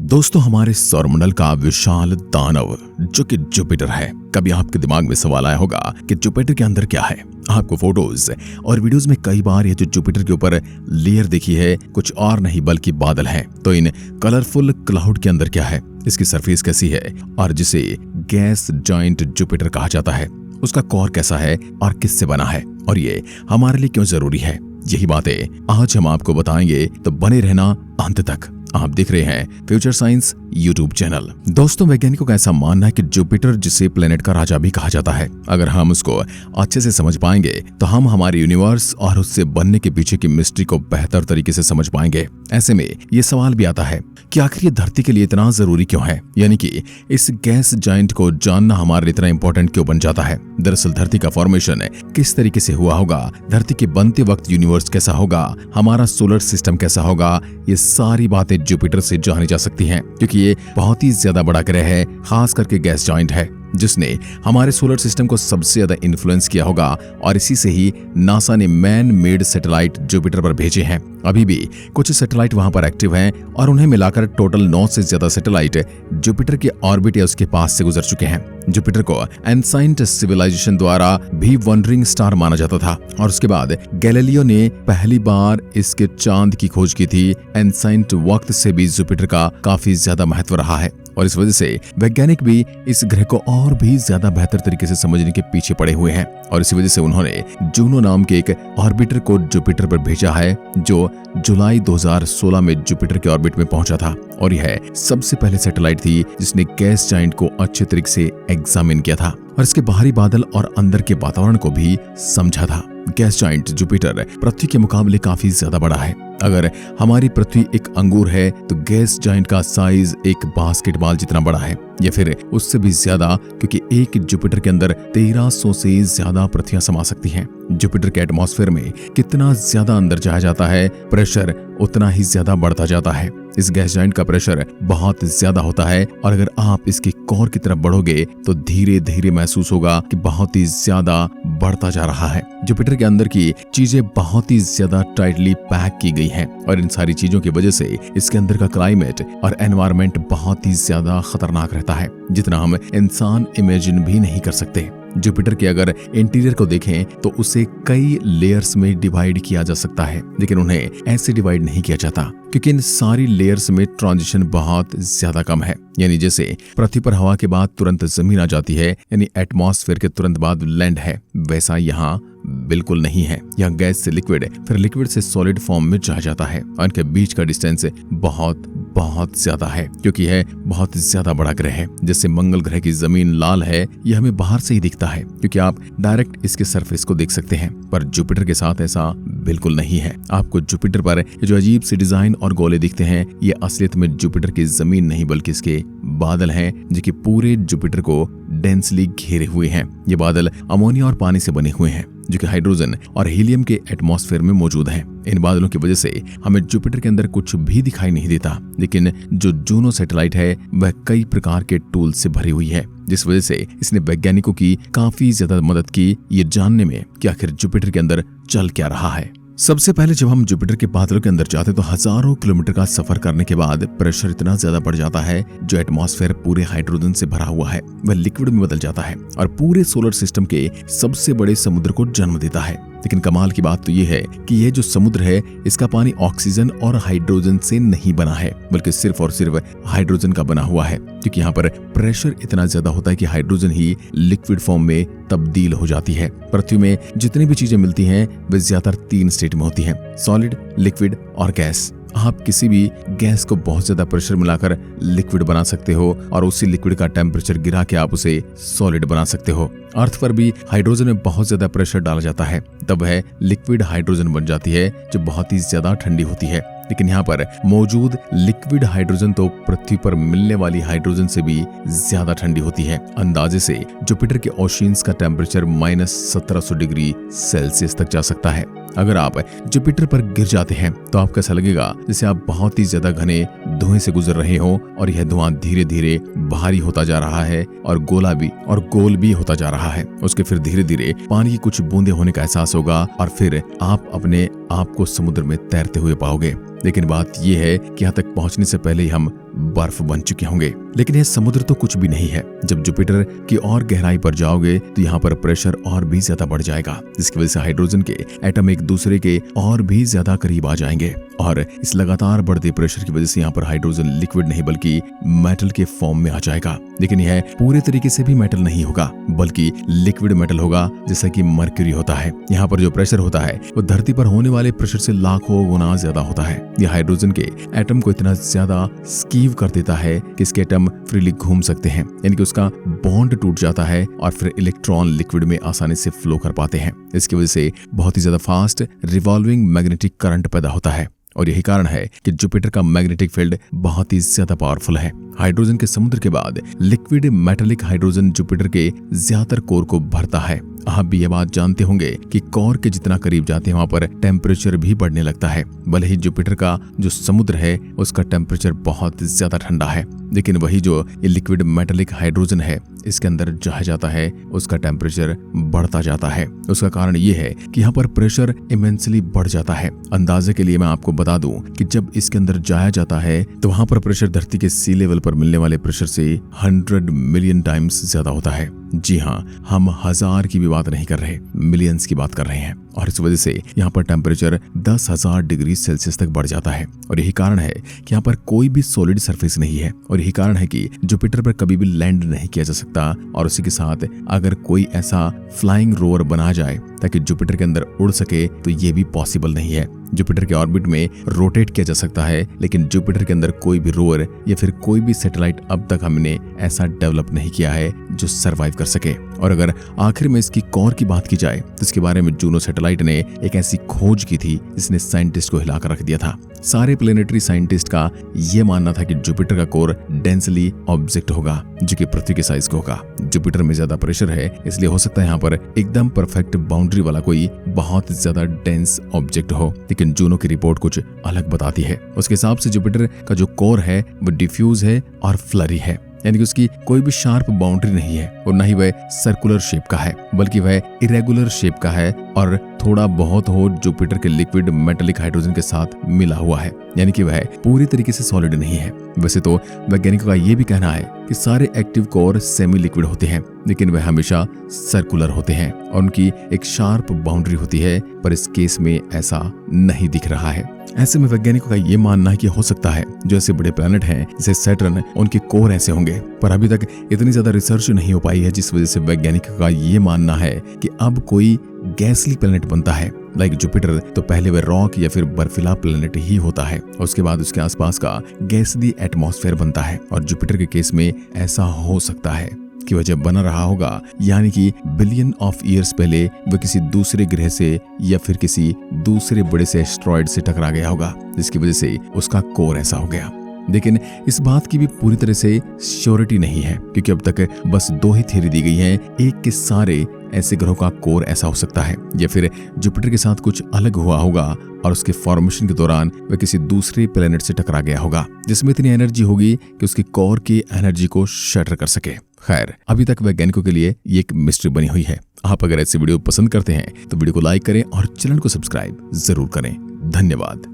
दोस्तों, हमारे सौरमंडल का विशाल दानव जो कि जुपिटर है। कभी आपके दिमाग में सवाल आया होगा कि जुपिटर के अंदर क्या है। आपको फोटोज और वीडियोस में कई बार ये जो जुपिटर के ऊपर लेयर देखी है कुछ और नहीं बल्कि बादल है। तो इन कलरफुल क्लाउड के अंदर क्या है, इसकी सरफेस कैसी है और जिसे गैस जायंट जुपिटर कहा जाता है, उसका कोर कैसा है और किससे बना है और ये हमारे लिए क्यों जरूरी है, यही बातें आज हम आपको बताएंगे। तो बने रहना अंत तक। आप देख रहे हैं फ्यूचर साइंस यूट्यूब चैनल। दोस्तों, वैज्ञानिकों का ऐसा मानना है कि जुपिटर, जिसे प्लेनेट का राजा भी कहा जाता है, अगर हम उसको अच्छे से समझ पाएंगे तो हम हमारे यूनिवर्स और उससे बनने के पीछे की मिस्ट्री को बेहतर तरीके से समझ पाएंगे। ऐसे में ये सवाल भी आता है कि आखिर ये धरती के लिए इतना जरूरी क्यों है, यानी कि इस गैस जायंट को जानना हमारे लिए इतना इंपॉर्टेंट क्यों बन जाता है। दरअसल धरती का फॉर्मेशन किस तरीके से हुआ होगा, धरती के बनते वक्त यूनिवर्स कैसा होगा, हमारा सोलर सिस्टम कैसा होगा, ये सारी बातें जुपिटर से जानी जा सकती हैं, क्योंकि ये बहुत ही ज्यादा बड़ा ग्रह है, खास करके गैस जायंट है, जिसने हमारे सोलर सिस्टम को सबसे ज्यादा इन्फ्लुएंस किया होगा। और इसी से ही नासा ने मैन मेड सैटेलाइट जुपिटर पर भेजे हैं। अभी भी कुछ सैटेलाइट वहां पर एक्टिव हैं और उन्हें मिलाकर टोटल 9 से ज्यादा सैटेलाइट जुपिटर के ऑर्बिट या उसके पास से गुजर चुके हैं। जुपिटर को एंसाइंट सिविलाइजेशन द्वारा भी वंडरिंग स्टार माना जाता था और उसके बाद गैलीलियो ने पहली बार इसके चांद की खोज की थी। एंसाइंट वक्त से भी जुपिटर का काफी ज्यादा महत्व रहा है और इस वजह से वैज्ञानिक भी इस ग्रह को और भी ज्यादा बेहतर तरीके से समझने के पीछे पड़े हुए हैं और इसी वजह से उन्होंने जूनो नाम के एक ऑर्बिटर को जुपिटर पर भेजा है, जो जुलाई 2016 में जुपिटर के ऑर्बिट में पहुंचा था। और यह सबसे पहले सैटेलाइट थी जिसने गैस जायंट को अच्छे तरीके से एग्जामिन किया था और इसके बाहरी बादल और अंदर के वातावरण को भी समझा था। गैस जायंट जुपिटर पृथ्वी के मुकाबले काफी ज्यादा बड़ा है। अगर हमारी पृथ्वी एक अंगूर है तो गैस जायंट का साइज एक बास्केटबॉल जितना बड़ा है या फिर उससे भी ज्यादा, क्योंकि एक जुपिटर के अंदर 1300 से ज्यादा पृथ्वियां समा सकती हैं। जुपिटर के एटमॉस्फेयर में कितना ज्यादा अंदर जाया जाता है, प्रेशर उतना ही ज्यादा बढ़ता जाता है। इस गैस जायंट का प्रेशर बहुत ज्यादा होता है और अगर आप इसके कोर की तरफ बढ़ोगे तो धीरे धीरे महसूस होगा कि बहुत ही ज्यादा बढ़ता जा रहा है। जुपिटर के अंदर की चीजें बहुत ही ज्यादा टाइटली पैक की गई हैं और इन सारी चीजों की वजह से इसके अंदर का क्लाइमेट और एनवायरनमेंट बहुत ही ज्यादा खतरनाक रहता है, जितना हम इंसान इमेजिन भी नहीं कर सकते। जुपिटर के अगर इंटीरियर को देखें तो उसे कई लेयर्स में डिवाइड किया जा सकता है, लेकिन उन्हें ऐसे डिवाइड नहीं किया जाता क्योंकि इन सारी लेयर्स में ट्रांजिशन बहुत ज्यादा कम है। यानी जैसे पृथ्वी पर हवा के बाद तुरंत जमीन आ जाती है, यानी एटमॉस्फेयर के तुरंत बाद लैंड है, वैसा यहाँ बिल्कुल नहीं है। यहाँ गैस से लिक्विड, फिर लिक्विड से सॉलिड फॉर्म में जा जाता है और इनके बीच का डिस्टेंस बहुत ज्यादा है, क्योंकि यह बहुत ज्यादा बड़ा ग्रह है। जैसे मंगल ग्रह की जमीन लाल है, यह हमें बाहर से ही दिखता है क्योंकि आप डायरेक्ट इसके सरफेस को देख सकते हैं, पर जुपिटर के साथ ऐसा बिल्कुल नहीं है। आपको जुपिटर पर जो अजीब सी डिजाइन और गोले दिखते हैं, ये असलियत में जुपिटर की जमीन नहीं बल्कि इसके बादल हैं, जो कि पूरे जुपिटर को डेंसली घेरे हुए हैं। ये बादल अमोनिया और पानी से बने हुए हैं, जो कि हाइड्रोजन और हीलियम के एटमॉस्फेयर में मौजूद हैं। इन बादलों की वजह से हमें जुपिटर के अंदर कुछ भी दिखाई नहीं देता, लेकिन जो जूनो सैटेलाइट है वह कई प्रकार के टूल से भरी हुई है, जिस वजह से इसने वैज्ञानिकों की काफी ज्यादा मदद की ये जानने में कि आखिर जुपिटर के अंदर चल क्या रहा है। सबसे पहले जब हम जुपिटर के बादलों के अंदर जाते तो हजारों किलोमीटर का सफर करने के बाद प्रेशर इतना ज्यादा बढ़ जाता है, जो एटमॉस्फेयर पूरे हाइड्रोजन से भरा हुआ है वह लिक्विड में बदल जाता है और पूरे सोलर सिस्टम के सबसे बड़े समुद्र को जन्म देता है। लेकिन कमाल की बात तो ये है कि यह जो समुद्र है, इसका पानी ऑक्सीजन और हाइड्रोजन से नहीं बना है, बल्कि सिर्फ और सिर्फ हाइड्रोजन का बना हुआ है, क्योंकि यहाँ पर प्रेशर इतना ज्यादा होता है कि हाइड्रोजन ही लिक्विड फॉर्म में तब्दील हो जाती है। पृथ्वी में जितनी भी चीजें मिलती हैं वे ज्यादातर 3 स्टेट में होती हैं, सॉलिड, लिक्विड और गैस। आप किसी भी गैस को बहुत ज्यादा प्रेशर मिलाकर लिक्विड बना सकते हो और उसी लिक्विड का टेम्परेचर गिरा के आप उसे सॉलिड बना सकते हो। अर्थ पर भी हाइड्रोजन में बहुत ज्यादा प्रेशर डाला जाता है, तब वह लिक्विड हाइड्रोजन बन जाती है, जो बहुत ही ज्यादा ठंडी होती है। लेकिन यहाँ पर मौजूद लिक्विड हाइड्रोजन तो पृथ्वी पर मिलने वाली हाइड्रोजन से भी ज्यादा ठंडी होती है। अंदाजे से जुपिटर के ओशियंस का टेम्परेचर -1700 डिग्री सेल्सियस तक जा सकता है। अगर आप जुपिटर पर गिर जाते हैं तो आपको ऐसा लगेगा जैसे आप बहुत ही ज्यादा घने धुएं से गुजर रहे हो और यह धुआं धीरे धीरे भारी होता जा रहा है और गोल भी होता जा रहा है। उसके फिर धीरे धीरे पानी की कुछ बूंदे होने का एहसास होगा और फिर आप अपने आप को समुद्र में तैरते हुए पाओगे। लेकिन बात यह है कि यहाँ तक पहुंचने से पहले ही हम बर्फ बन चुके होंगे। लेकिन यह समुद्र तो कुछ भी नहीं है। जब जुपिटर की और गहराई पर जाओगे तो यहाँ पर प्रेशर और भी ज्यादा बढ़ जाएगा, जिसकी वजह से हाइड्रोजन के एटम एक दूसरे के और भी ज्यादा करीब आ जाएंगे। और इस लगातार बढ़ते प्रेशर की वजह से यहाँ पर हाइड्रोजन लिक्विड नहीं बल्कि मेटल के फॉर्म में आ जाएगा। लेकिन यह पूरे तरीके से भी मेटल नहीं होगा, बल्कि लिक्विड मेटल होगा, जैसा कि मरकरी होता है। यहाँ पर जो प्रेशर होता है वो धरती पर होने वाले प्रेशर से लाखों गुना ज्यादा होता है। यह हाइड्रोजन के एटम को इतना ज्यादा स्कीव कर देता है कि इसके एटम फ्रीली घूम सकते हैं, यानी कि उसका बॉन्ड टूट जाता है और फिर इलेक्ट्रॉन लिक्विड में आसानी से फ्लो कर पाते हैं। इसकी वजह से बहुत ही ज्यादा फास्ट रिवॉल्विंग मैग्नेटिक करंट पैदा होता है। और यही कारण है कि जुपिटर का मैग्नेटिक फील्ड बहुत ही ज्यादा पावरफुल है। हाइड्रोजन के समुद्र के बाद लिक्विड मेटालिक हाइड्रोजन जुपिटर के ज्यादातर कोर को भरता है। आप भी ये बात जानते होंगे कि कोर के जितना करीब जाते हैं वहां पर टेम्परेचर भी बढ़ने लगता है। भले ही जुपिटर का जो समुद्र है उसका टेम्परेचर बहुत ज्यादा ठंडा है, लेकिन वही जो ये लिक्विड मेटालिक हाइड्रोजन है इसके अंदर जाया जाता है उसका टेम्परेचर बढ़ता जाता है। उसका कारण ये है कि यहाँ पर प्रेशर इमेंसली बढ़ जाता है। अंदाजे के लिए मैं आपको बता दूं कि जब इसके अंदर जाया जाता है तो वहां पर प्रेशर धरती के सी लेवल पर मिलने वाले प्रेशर से 100 मिलियन टाइम्स ज्यादा होता है। जी हाँ, हम 1000 की भी बात नहीं कर रहे, मिलियंस की बात कर रहे हैं। और इस वजह से यहाँ पर टेम्परेचर 10,000 डिग्री सेल्सियस तक बढ़ जाता है। और यही कारण है कि यहाँ पर कोई भी सॉलिड सरफेस नहीं है। और यही कारण है कि जुपिटर पर कभी भी लैंड नहीं किया जा सकता। और उसी के साथ अगर कोई ऐसा फ्लाइंग रोवर बना जाए ताकि जुपिटर के अंदर उड़ सके तो ये भी पॉसिबल नहीं है। जुपिटर के ऑर्बिट में रोटेट किया जा सकता है, लेकिन जुपिटर के अंदर कोई भी रोवर या फिर कोई भी सैटेलाइट अब तक हमने ऐसा डेवलप नहीं किया है जो सरवाइव कर सके। और अगर आखिर में इसकी कोर की बात की जाए तो इसके बारे में जूनो सैटेलाइट ने एक ऐसी खोज की थी जिसने साइंटिस्ट को हिलाकर रख दिया था। सारे प्लेनेटरी साइंटिस्ट का यह मानना था कि जुपिटर का कोर डेंसली ऑब्जेक्ट होगा जो कि पृथ्वी के साइज का होगा। जुपिटर में ज्यादा प्रेशर है, इसलिए हो सकता है यहाँ पर एकदम परफेक्ट बाउंड्री वाला कोई बहुत ज्यादा डेंस ऑब्जेक्ट हो। लेकिन जूनो की रिपोर्ट कुछ अलग बताती है। उसके हिसाब से जुपिटर का जो कोर है वो डिफ्यूज है और फ्लरी है, यानी कि उसकी कोई भी शार्प बाउंड्री नहीं है और न ही वह सर्कुलर शेप का है, बल्कि वह इरेगुलर शेप का है और थोड़ा बहुत हो जुपिटर के लिक्विड मेटालिक हाइड्रोजन के साथ मिला हुआ है, यानी कि वह पूरी तरीके से सॉलिड नहीं है। वैसे तो वैज्ञानिकों का यह भी कहना है कि सारे एक्टिव कोर सेमी लिक्विड होते हैं, लेकिन वह हमेशा सर्कुलर होते हैं और उनकी एक शार्प बाउंड्री होती है, पर इस केस में ऐसा नहीं दिख रहा है। ऐसे में वैज्ञानिकों का ये मानना है कि हो सकता है जो ऐसे बड़े प्लैनेट हैं जैसे सैटर्न, उनके कोर ऐसे होंगे, पर अभी तक इतनी ज्यादा रिसर्च नहीं हो पाई है, जिस वजह से वैज्ञानिकों का ये मानना है कि अब कोई गैसली प्लैनेट बनता है। लाइक जुपिटर तो पहले वह रॉक या फिर बर्फीला प्लैनेट ही होता है, उसके बाद उसके आसपास का गैसली एटमॉस्फेयर बनता है। और जुपिटर के केस में ऐसा हो सकता है कि वह जब बना रहा होगा, यानी कि बिलियन ऑफ ईयर्स पहले वह किसी दूसरे ग्रह से या फिर किसी दूसरे बड़े से एस्ट्रॉइड से टकरा गया होगा, जिसकी वजह से उसका कोर ऐसा हो गया। लेकिन इस बात की भी पूरी तरह से श्योरिटी नहीं है, क्योंकि अब तक बस 2 ही थ्योरी दी गई है। एक के सारे ऐसे ग्रहों का कोर ऐसा हो सकता है, या फिर जुपिटर के साथ कुछ अलग हुआ होगा और उसके फॉर्मेशन के दौरान वह किसी दूसरे प्लेनेट से टकरा गया होगा जिसमें इतनी एनर्जी होगी कि उसके कोर की एनर्जी को शटर कर सके। खैर, अभी तक वैज्ञानिकों के लिए ये एक मिस्ट्री बनी हुई है। आप अगर ऐसी वीडियो पसंद करते हैं तो वीडियो को लाइक करें और चैनल को सब्सक्राइब जरूर करें। धन्यवाद।